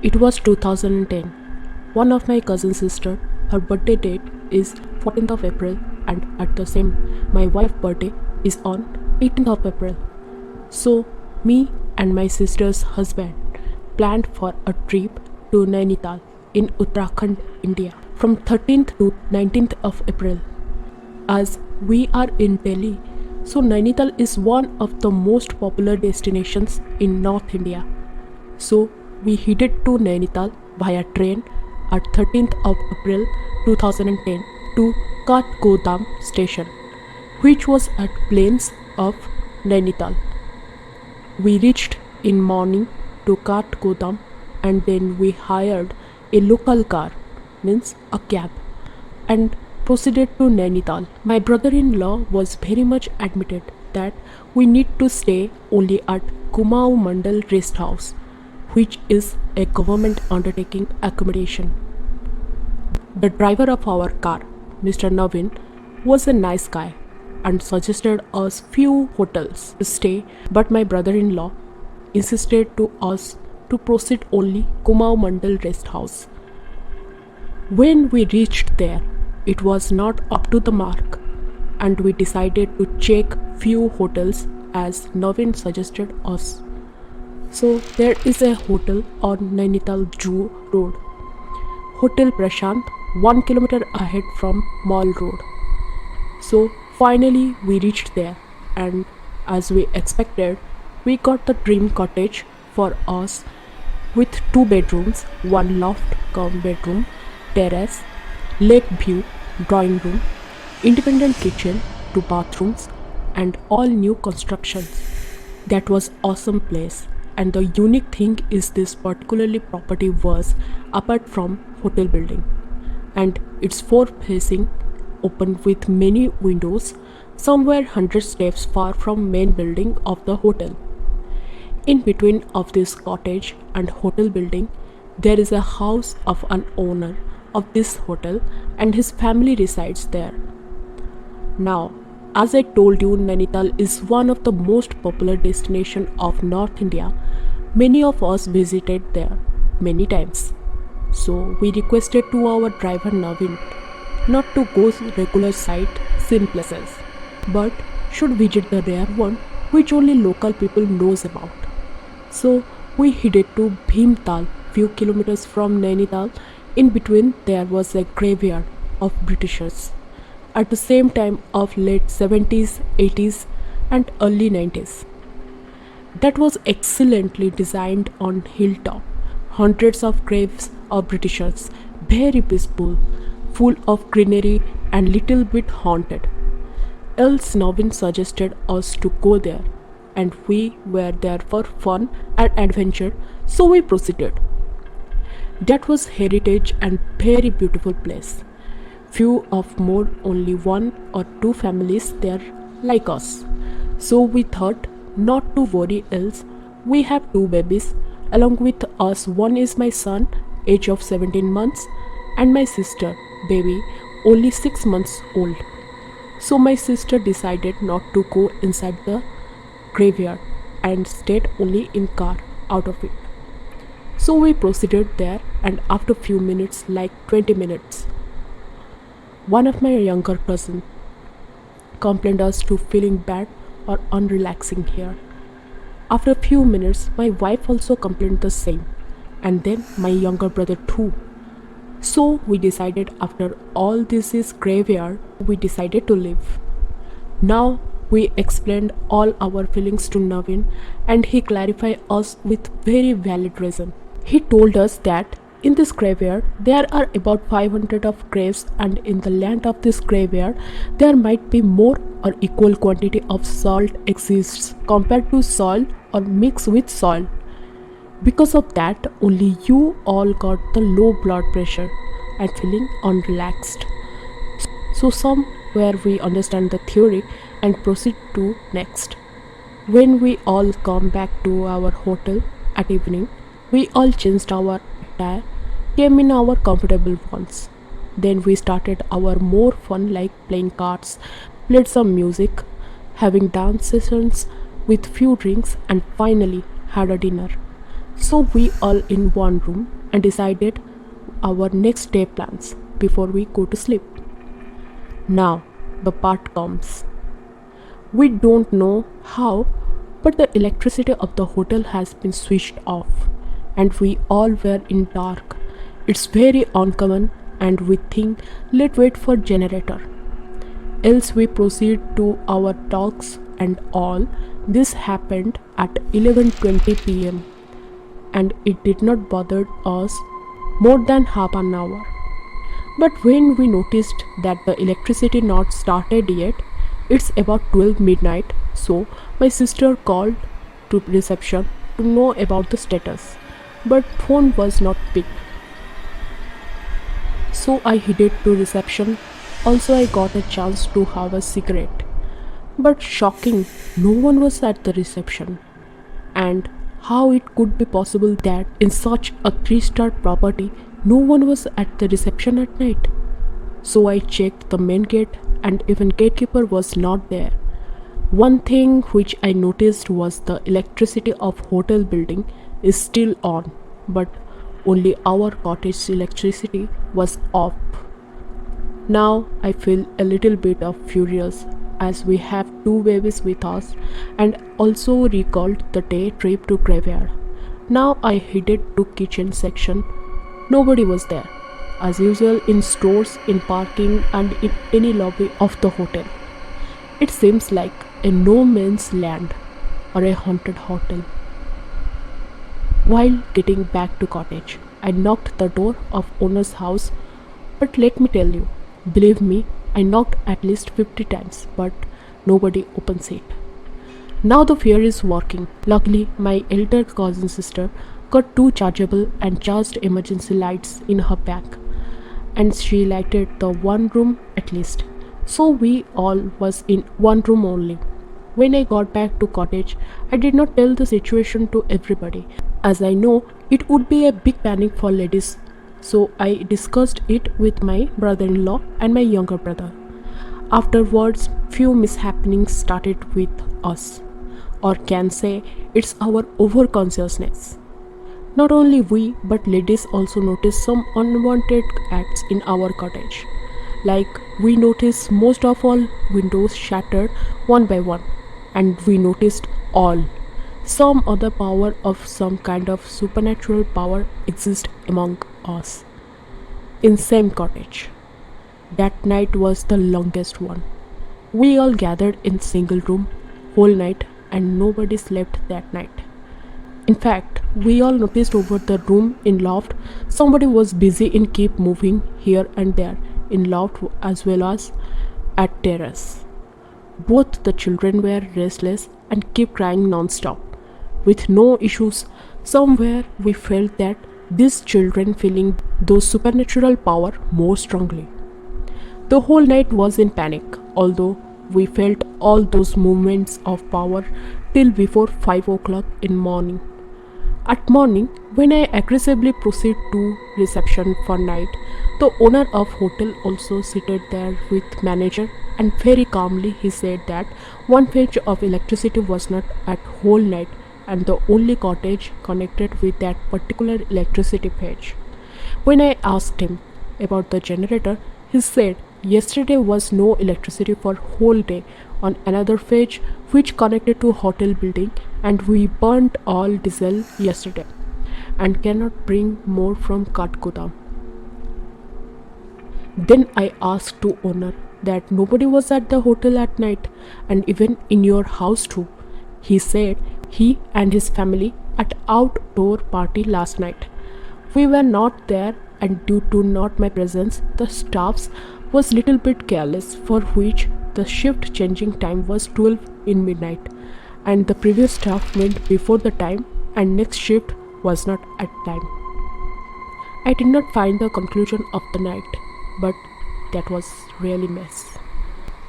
It was 2010. One of my cousin's sister, her birthday date is 14th of April, and at the same my wife's birthday is on 18th of April. So me and my sister's husband planned for a trip to Nainital in Uttarakhand, India from 13th to 19th of April. As we are in Delhi, so Nainital is one of the most popular destinations in North India. So we headed to Nainital via train at 13th of April 2010 to Kathgodam station, which was at plains of Nainital. We reached in morning to Kathgodam, and then we hired a local car, means a cab, and proceeded to Nainital. My brother-in-law was very much admitted that we need to stay only at Kumaon Mandal Rest House, which is a government undertaking accommodation. The driver of our car, Mr. Navin, was a nice guy and suggested us few hotels to stay, but my brother-in-law insisted to us to proceed only Kumaon Mandal Rest House. When we reached there, it was not up to the mark, and we decided to check few hotels as Navin suggested us. So there is a hotel on Nainital Zoo Road, Hotel Prashant, 1 kilometer ahead from Mall Road. So finally we reached there, and as we expected, we got the dream cottage for us with 2 bedrooms, 1 loft cum bedroom, terrace, lake view, drawing room, independent kitchen, 2 bathrooms, and all new constructions. That was awesome place, and the unique thing is this particularly property was apart from hotel building, and it's 4 facing open with many windows, somewhere 100 steps far from main building of the hotel. In between of this cottage and hotel building, there is a house of an owner of this hotel, and his family resides there. Now, as I told you, Nainital is one of the most popular destinations of North India. Many of us visited there many times. So we requested to our driver Navin not to go regular sightseeing places, but should visit the rare one which only local people knows about. So we headed to Bhimtal, few kilometers from Nainital. In between there was a graveyard of Britishers at the same time of late 70s, 80s and early 90s. That was excellently designed on hilltop. Hundreds of graves of Britishers, very peaceful, full of greenery and little bit haunted. Else Navin suggested us to go there, and we were there for fun and adventure, so we proceeded. That was heritage and very beautiful place. Few of more, only 1 or 2 families there like us. So we thought not to worry, else we have 2 babies. Along with us, one is my son, age of 17 months, and my sister, baby, only 6 months old. So my sister decided not to go inside the graveyard and stayed only in car out of it. So we proceeded there, and after few minutes, like 20 minutes, one of my younger cousin complained us to feeling bad or unrelaxing here. After a few minutes, my wife also complained the same, and then my younger brother too. So we decided after all this is graveyard, we decided to leave. Now we explained all our feelings to Navin, and he clarified us with very valid reason. He told us that in this graveyard there are about 500 of graves, and in the land of this graveyard there might be more or equal quantity of salt exists compared to soil or mixed with soil. Because of that, only you all got the low blood pressure and feeling unrelaxed. So somewhere we understand the theory and proceed to next. When we all come back to our hotel at evening, we all changed our attire, came in our comfortable ones. Then we started our more fun like playing cards, played some music, having dance sessions with few drinks, and finally had a dinner. So we all in one room and decided our next day plans before we go to sleep. Now the part comes. We don't know how, but the electricity of the hotel has been switched off and we all were in dark. It's very uncommon and we think let's wait for generator. Else we proceed to our talks and all. This happened at 11:20 p.m. and it did not bother us more than half an hour. But when we noticed that the electricity not started yet, it's about 12 midnight, so my sister called to reception to know about the status, but phone was not picked. So I headed to reception. Also I got a chance to have a cigarette. But shocking, no one was at the reception. And how it could be possible that in such a 3-star property no one was at the reception at night? So I checked the main gate and even gatekeeper was not there. One thing which I noticed was the electricity of hotel building is still on, but only our cottage electricity was off. Now I feel a little bit of furious as we have 2 babies with us and also recalled the day trip to graveyard. Now I headed to kitchen section. Nobody was there. As usual in stores, in parking and in any lobby of the hotel. It seems like a no man's land or a haunted hotel. While getting back to cottage, I knocked the door of owner's house, but let me tell you, believe me, I knocked at least 50 times, but nobody opens it. Now the fear is working. Luckily, my elder cousin sister got 2 chargeable and charged emergency lights in her bag, and she lighted the one room at least. So we all was in one room only. When I got back to cottage, I did not tell the situation to everybody, as I know it would be a big panic for ladies. So I discussed it with my brother-in-law and my younger brother. Afterwards, few mishappenings started with us, or can say it's our overconsciousness. Not only we, but ladies also notice some unwanted acts in our cottage. Like we noticed most of all windows shattered one by one, and we noticed all. Some other power of some kind of supernatural power exists among us. In same cottage. That night was the longest one. We all gathered in single room whole night and nobody slept that night. In fact, we all noticed over the room in loft somebody was busy in keep moving here and there in loft as well as at terrace. Both the children were restless and kept crying non-stop. With no issues, somewhere we felt that these children feeling those supernatural power more strongly. The whole night was in panic, although we felt all those movements of power till before 5 o'clock in morning. At morning, when I aggressively proceed to reception for night, the owner of hotel also seated there with manager and very calmly he said that one phase of electricity was not at whole night and the only cottage connected with that particular electricity phase. When I asked him about the generator, he said yesterday was no electricity for whole day on another phase which connected to hotel building and we burnt all diesel yesterday and cannot bring more from Katgodam. Then I asked to owner that nobody was at the hotel at night and even in your house too. He said he and his family at outdoor party last night. We were not there and due to not my presence, the staffs was little bit careless for which the shift changing time was 12 in midnight and the previous staff went before the time and next shift was not at time. I did not find the conclusion of the night, but that was really mess.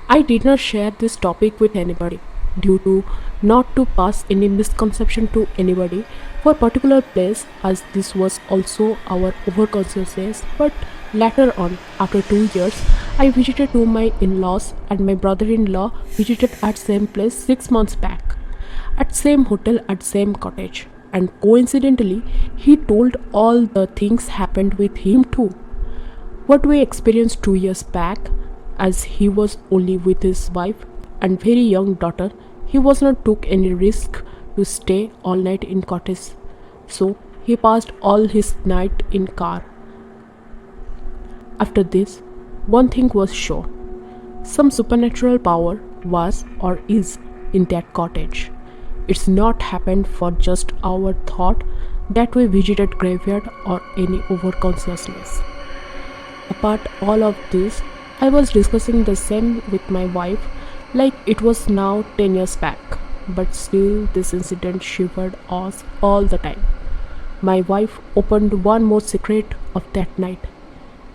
I did not share this topic with anybody due to not to pass any misconception to anybody for particular place as this was also our overconsciousness, but later on after 2 years I visited to my in-laws and my brother-in-law visited at same place 6 months back at same hotel at same cottage and coincidentally, he told all the things happened with him too. What we experienced 2 years back, as he was only with his wife and very young daughter, he was not took any risk to stay all night in cottage. So he passed all his night in car. After this, one thing was sure. Some supernatural power was or is in that cottage. It's not happened for just our thought that we visited graveyard or any overconsciousness. Apart all of this, I was discussing the same with my wife like it was now 10 years back. But still this incident shivered us all the time. My wife opened one more secret of that night.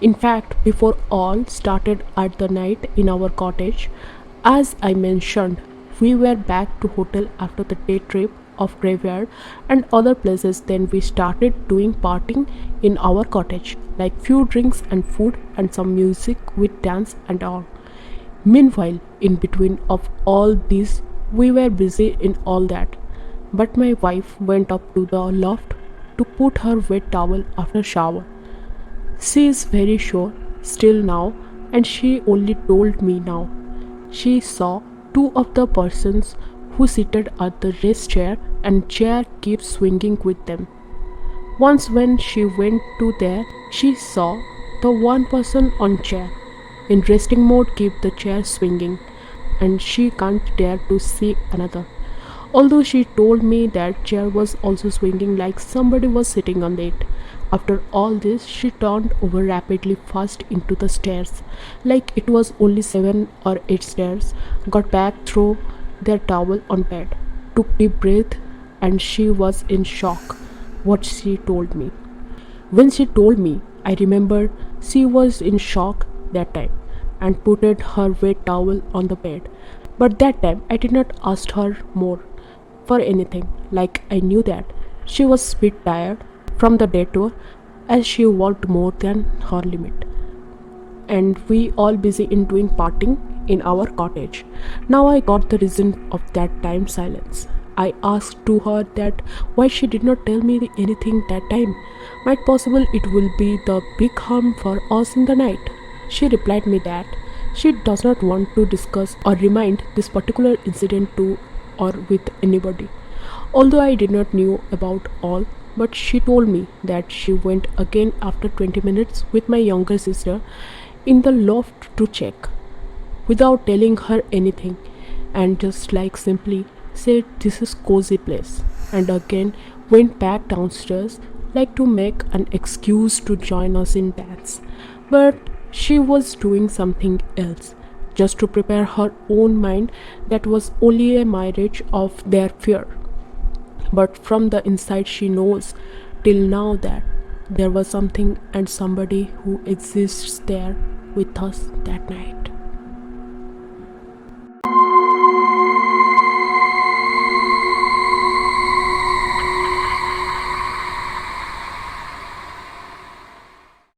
In fact, before all started at the night in our cottage, as I mentioned, we were back to hotel after the day trip of graveyard and other places. Then we started doing partying in our cottage, like few drinks and food and some music with dance and all. Meanwhile, in between of all this, we were busy in all that. But my wife went up to the loft to put her wet towel after shower. She is very sure still now, and she only told me now. She saw two of the persons who seated at the rest chair and chair keeps swinging with them. Once when she went to there, she saw the one person on chair in resting mode keep the chair swinging, and she can't dare to see another. Although she told me that chair was also swinging like somebody was sitting on it. After all this, she turned over rapidly fast into the stairs, like it was only 7 or 8 stairs, got back, threw their towel on bed, took deep breath, and she was in shock. What she told me. When she told me, I remembered she was in shock that time and put her wet towel on the bed. But that time I did not ask her more for anything, like I knew that she was a bit tired from the day tour as she walked more than her limit. And we all busy in doing partying in our cottage. Now I got the reason of that time silence. I asked to her that why she did not tell me anything that time. Might possible it will be the big harm for us in the night. She replied me that she does not want to discuss or remind this particular incident to or with anybody. Although I did not knew about all, but she told me that she went again after 20 minutes with my younger sister in the loft to check without telling her anything, and just like simply said this is cozy place, and again went back downstairs like to make an excuse to join us in dance. But she was doing something else just to prepare her own mind that was only a mirage of their fear. But from the inside she knows till now that there was something and somebody who exists there with us that night.